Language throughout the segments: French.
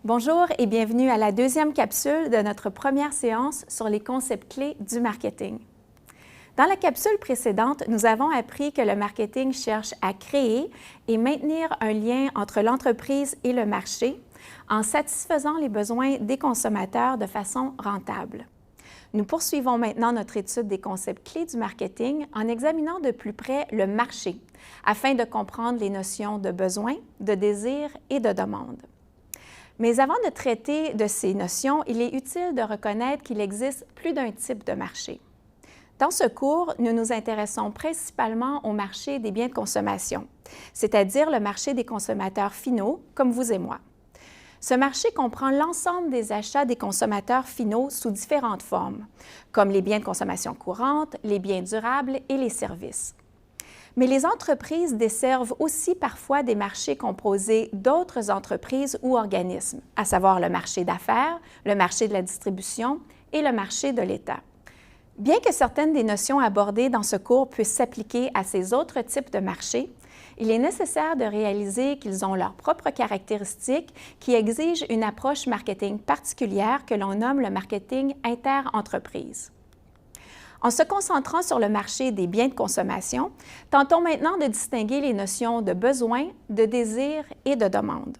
Bonjour et bienvenue à la deuxième capsule de notre première séance sur les concepts clés du marketing. Dans la capsule précédente, nous avons appris que le marketing cherche à créer et maintenir un lien entre l'entreprise et le marché en satisfaisant les besoins des consommateurs de façon rentable. Nous poursuivons maintenant notre étude des concepts clés du marketing en examinant de plus près le marché afin de comprendre les notions de besoin, de désir et de demande. Mais avant de traiter de ces notions, il est utile de reconnaître qu'il existe plus d'un type de marché. Dans ce cours, nous nous intéressons principalement au marché des biens de consommation, c'est-à-dire le marché des consommateurs finaux, comme vous et moi. Ce marché comprend l'ensemble des achats des consommateurs finaux sous différentes formes, comme les biens de consommation courante, les biens durables et les services. Mais les entreprises desservent aussi parfois des marchés composés d'autres entreprises ou organismes, à savoir le marché d'affaires, le marché de la distribution et le marché de l'État. Bien que certaines des notions abordées dans ce cours puissent s'appliquer à ces autres types de marchés, il est nécessaire de réaliser qu'ils ont leurs propres caractéristiques qui exigent une approche marketing particulière que l'on nomme le marketing inter-entreprise. En se concentrant sur le marché des biens de consommation, tentons maintenant de distinguer les notions de besoin, de désir et de demande.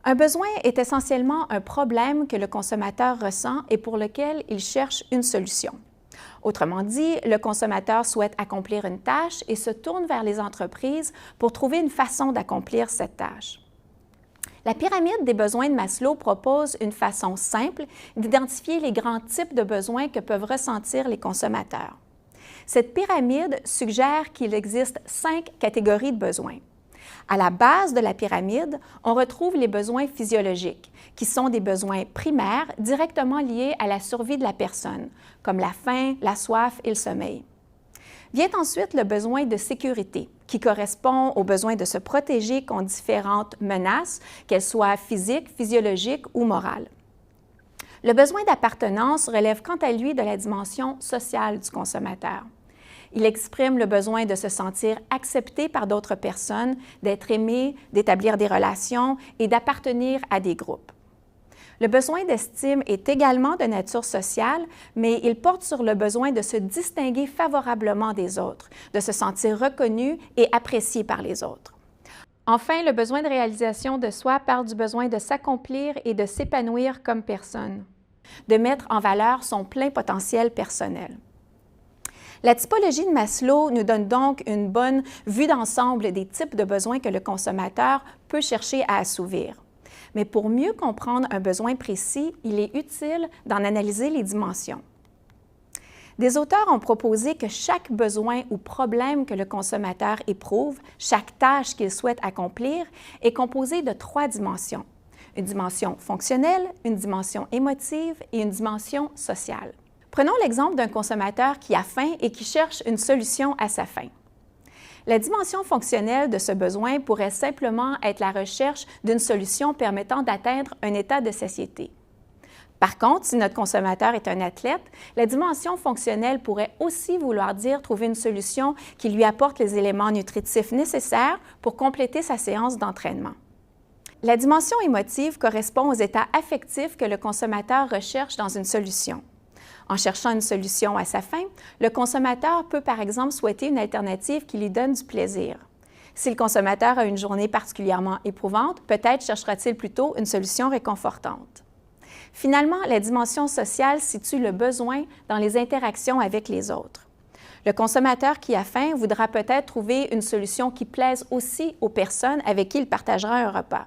Un besoin est essentiellement un problème que le consommateur ressent et pour lequel il cherche une solution. Autrement dit, le consommateur souhaite accomplir une tâche et se tourne vers les entreprises pour trouver une façon d'accomplir cette tâche. La pyramide des besoins de Maslow propose une façon simple d'identifier les grands types de besoins que peuvent ressentir les consommateurs. Cette pyramide suggère qu'il existe 5 catégories de besoins. À la base de la pyramide, on retrouve les besoins physiologiques, qui sont des besoins primaires directement liés à la survie de la personne, comme la faim, la soif et le sommeil. Vient ensuite le besoin de sécurité, qui correspond au besoin de se protéger contre différentes menaces, qu'elles soient physiques, physiologiques ou morales. Le besoin d'appartenance relève quant à lui de la dimension sociale du consommateur. Il exprime le besoin de se sentir accepté par d'autres personnes, d'être aimé, d'établir des relations et d'appartenir à des groupes. Le besoin d'estime est également de nature sociale, mais il porte sur le besoin de se distinguer favorablement des autres, de se sentir reconnu et apprécié par les autres. Enfin, le besoin de réalisation de soi parle du besoin de s'accomplir et de s'épanouir comme personne, de mettre en valeur son plein potentiel personnel. La typologie de Maslow nous donne donc une bonne vue d'ensemble des types de besoins que le consommateur peut chercher à assouvir. Mais pour mieux comprendre un besoin précis, il est utile d'en analyser les dimensions. Des auteurs ont proposé que chaque besoin ou problème que le consommateur éprouve, chaque tâche qu'il souhaite accomplir, est composé de 3 dimensions. Une dimension fonctionnelle, une dimension émotive et une dimension sociale. Prenons l'exemple d'un consommateur qui a faim et qui cherche une solution à sa faim. La dimension fonctionnelle de ce besoin pourrait simplement être la recherche d'une solution permettant d'atteindre un état de satiété. Par contre, si notre consommateur est un athlète, la dimension fonctionnelle pourrait aussi vouloir dire trouver une solution qui lui apporte les éléments nutritifs nécessaires pour compléter sa séance d'entraînement. La dimension émotive correspond aux états affectifs que le consommateur recherche dans une solution. En cherchant une solution à sa faim, le consommateur peut par exemple souhaiter une alternative qui lui donne du plaisir. Si le consommateur a une journée particulièrement éprouvante, peut-être cherchera-t-il plutôt une solution réconfortante. Finalement, la dimension sociale situe le besoin dans les interactions avec les autres. Le consommateur qui a faim voudra peut-être trouver une solution qui plaise aussi aux personnes avec qui il partagera un repas.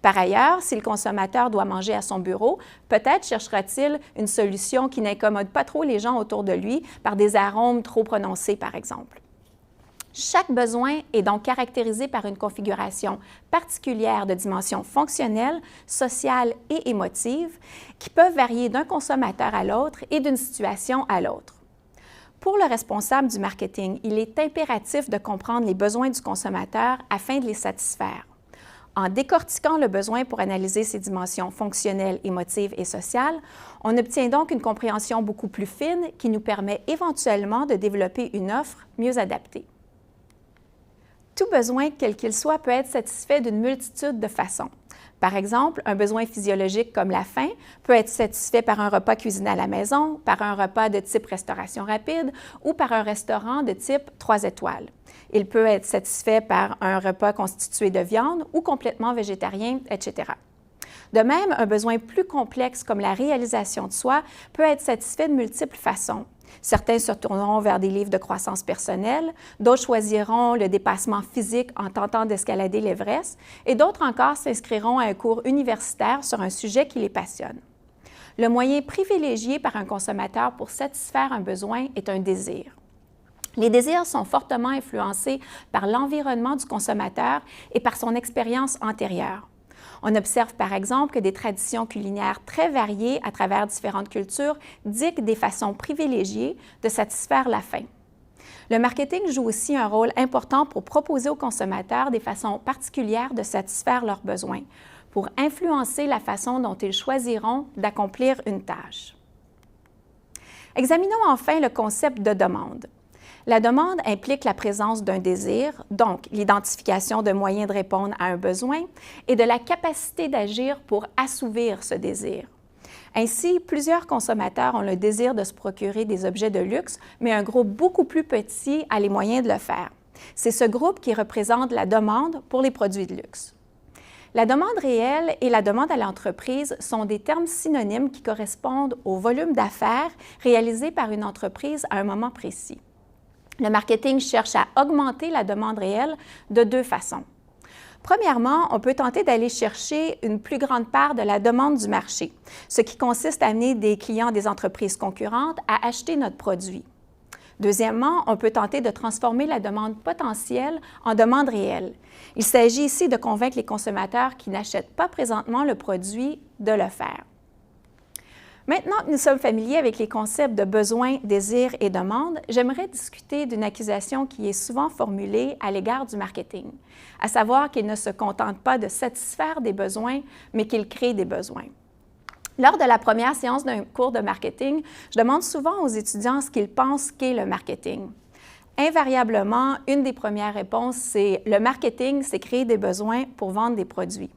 Par ailleurs, si le consommateur doit manger à son bureau, peut-être cherchera-t-il une solution qui n'incommode pas trop les gens autour de lui par des arômes trop prononcés, par exemple. Chaque besoin est donc caractérisé par une configuration particulière de dimensions fonctionnelles, sociales et émotives qui peuvent varier d'un consommateur à l'autre et d'une situation à l'autre. Pour le responsable du marketing, il est impératif de comprendre les besoins du consommateur afin de les satisfaire. En décortiquant le besoin pour analyser ses dimensions fonctionnelles, émotives et sociales, on obtient donc une compréhension beaucoup plus fine qui nous permet éventuellement de développer une offre mieux adaptée. Tout besoin, quel qu'il soit, peut être satisfait d'une multitude de façons. Par exemple, un besoin physiologique comme la faim peut être satisfait par un repas cuisiné à la maison, par un repas de type restauration rapide ou par un restaurant de type 3 étoiles. Il peut être satisfait par un repas constitué de viande ou complètement végétarien, etc. De même, un besoin plus complexe comme la réalisation de soi peut être satisfait de multiples façons. Certains se tourneront vers des livres de croissance personnelle, d'autres choisiront le dépassement physique en tentant d'escalader l'Everest, et d'autres encore s'inscriront à un cours universitaire sur un sujet qui les passionne. Le moyen privilégié par un consommateur pour satisfaire un besoin est un désir. Les désirs sont fortement influencés par l'environnement du consommateur et par son expérience antérieure. On observe par exemple que des traditions culinaires très variées à travers différentes cultures dictent des façons privilégiées de satisfaire la faim. Le marketing joue aussi un rôle important pour proposer aux consommateurs des façons particulières de satisfaire leurs besoins, pour influencer la façon dont ils choisiront d'accomplir une tâche. Examinons enfin le concept de demande. La demande implique la présence d'un désir, donc l'identification de moyens de répondre à un besoin et de la capacité d'agir pour assouvir ce désir. Ainsi, plusieurs consommateurs ont le désir de se procurer des objets de luxe, mais un groupe beaucoup plus petit a les moyens de le faire. C'est ce groupe qui représente la demande pour les produits de luxe. La demande réelle et la demande à l'entreprise sont des termes synonymes qui correspondent au volume d'affaires réalisé par une entreprise à un moment précis. Le marketing cherche à augmenter la demande réelle de deux façons. Premièrement, on peut tenter d'aller chercher une plus grande part de la demande du marché, ce qui consiste à amener des clients des entreprises concurrentes à acheter notre produit. Deuxièmement, on peut tenter de transformer la demande potentielle en demande réelle. Il s'agit ici de convaincre les consommateurs qui n'achètent pas présentement le produit de le faire. Maintenant que nous sommes familiers avec les concepts de besoin, désir et demande, j'aimerais discuter d'une accusation qui est souvent formulée à l'égard du marketing, à savoir qu'il ne se contente pas de satisfaire des besoins, mais qu'il crée des besoins. Lors de la première séance d'un cours de marketing, je demande souvent aux étudiants ce qu'ils pensent qu'est le marketing. Invariablement, une des premières réponses, c'est « le marketing, c'est créer des besoins pour vendre des produits ».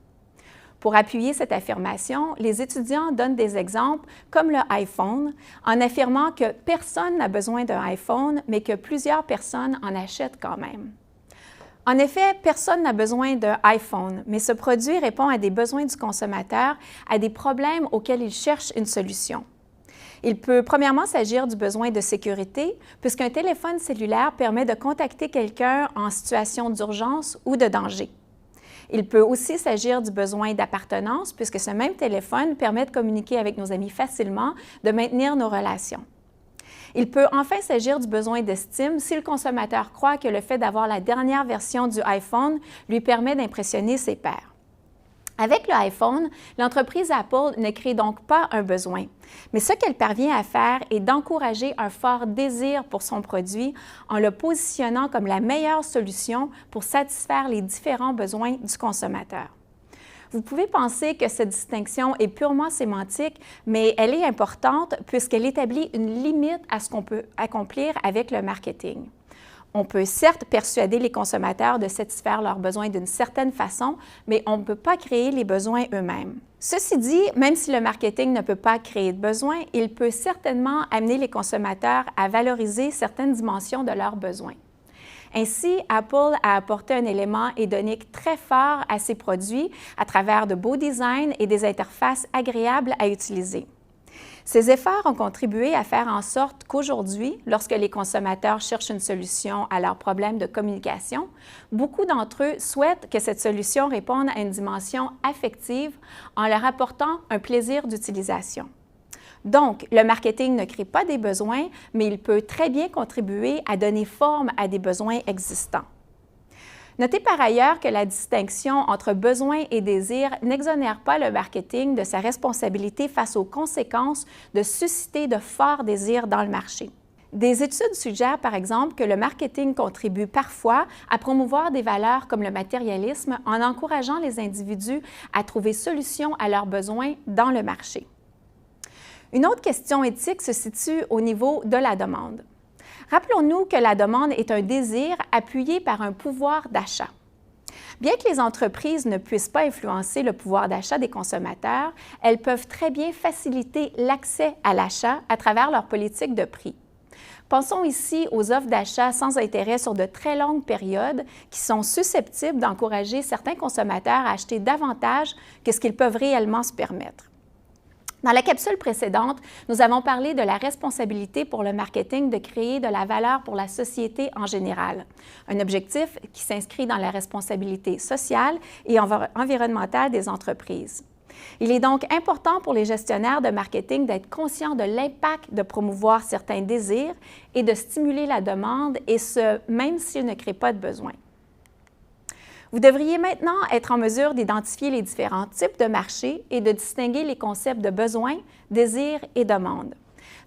Pour appuyer cette affirmation, les étudiants donnent des exemples comme le iPhone, en affirmant que personne n'a besoin d'un iPhone, mais que plusieurs personnes en achètent quand même. En effet, personne n'a besoin d'un iPhone, mais ce produit répond à des besoins du consommateur, à des problèmes auxquels il cherche une solution. Il peut premièrement s'agir du besoin de sécurité, puisqu'un téléphone cellulaire permet de contacter quelqu'un en situation d'urgence ou de danger. Il peut aussi s'agir du besoin d'appartenance, puisque ce même téléphone permet de communiquer avec nos amis facilement, de maintenir nos relations. Il peut enfin s'agir du besoin d'estime si le consommateur croit que le fait d'avoir la dernière version du iPhone lui permet d'impressionner ses pairs. Avec le iPhone, l'entreprise Apple ne crée donc pas un besoin, mais ce qu'elle parvient à faire est d'encourager un fort désir pour son produit en le positionnant comme la meilleure solution pour satisfaire les différents besoins du consommateur. Vous pouvez penser que cette distinction est purement sémantique, mais elle est importante puisqu'elle établit une limite à ce qu'on peut accomplir avec le marketing. On peut certes persuader les consommateurs de satisfaire leurs besoins d'une certaine façon, mais on ne peut pas créer les besoins eux-mêmes. Ceci dit, même si le marketing ne peut pas créer de besoins, il peut certainement amener les consommateurs à valoriser certaines dimensions de leurs besoins. Ainsi, Apple a apporté un élément hédonique très fort à ses produits à travers de beaux designs et des interfaces agréables à utiliser. Ces efforts ont contribué à faire en sorte qu'aujourd'hui, lorsque les consommateurs cherchent une solution à leurs problèmes de communication, beaucoup d'entre eux souhaitent que cette solution réponde à une dimension affective en leur apportant un plaisir d'utilisation. Donc, le marketing ne crée pas des besoins, mais il peut très bien contribuer à donner forme à des besoins existants. Notez par ailleurs que la distinction entre besoin et désir n'exonère pas le marketing de sa responsabilité face aux conséquences de susciter de forts désirs dans le marché. Des études suggèrent par exemple que le marketing contribue parfois à promouvoir des valeurs comme le matérialisme en encourageant les individus à trouver solution à leurs besoins dans le marché. Une autre question éthique se situe au niveau de la demande. Rappelons-nous que la demande est un désir appuyé par un pouvoir d'achat. Bien que les entreprises ne puissent pas influencer le pouvoir d'achat des consommateurs, elles peuvent très bien faciliter l'accès à l'achat à travers leur politique de prix. Pensons ici aux offres d'achat sans intérêt sur de très longues périodes qui sont susceptibles d'encourager certains consommateurs à acheter davantage que ce qu'ils peuvent réellement se permettre. Dans la capsule précédente, nous avons parlé de la responsabilité pour le marketing de créer de la valeur pour la société en général, un objectif qui s'inscrit dans la responsabilité sociale et environnementale des entreprises. Il est donc important pour les gestionnaires de marketing d'être conscients de l'impact de promouvoir certains désirs et de stimuler la demande, et ce, même s'ils ne créent pas de besoin. Vous devriez maintenant être en mesure d'identifier les différents types de marchés et de distinguer les concepts de besoin, désir et demande.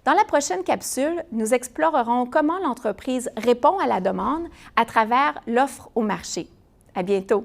Dans la prochaine capsule, nous explorerons comment l'entreprise répond à la demande à travers l'offre au marché. À bientôt!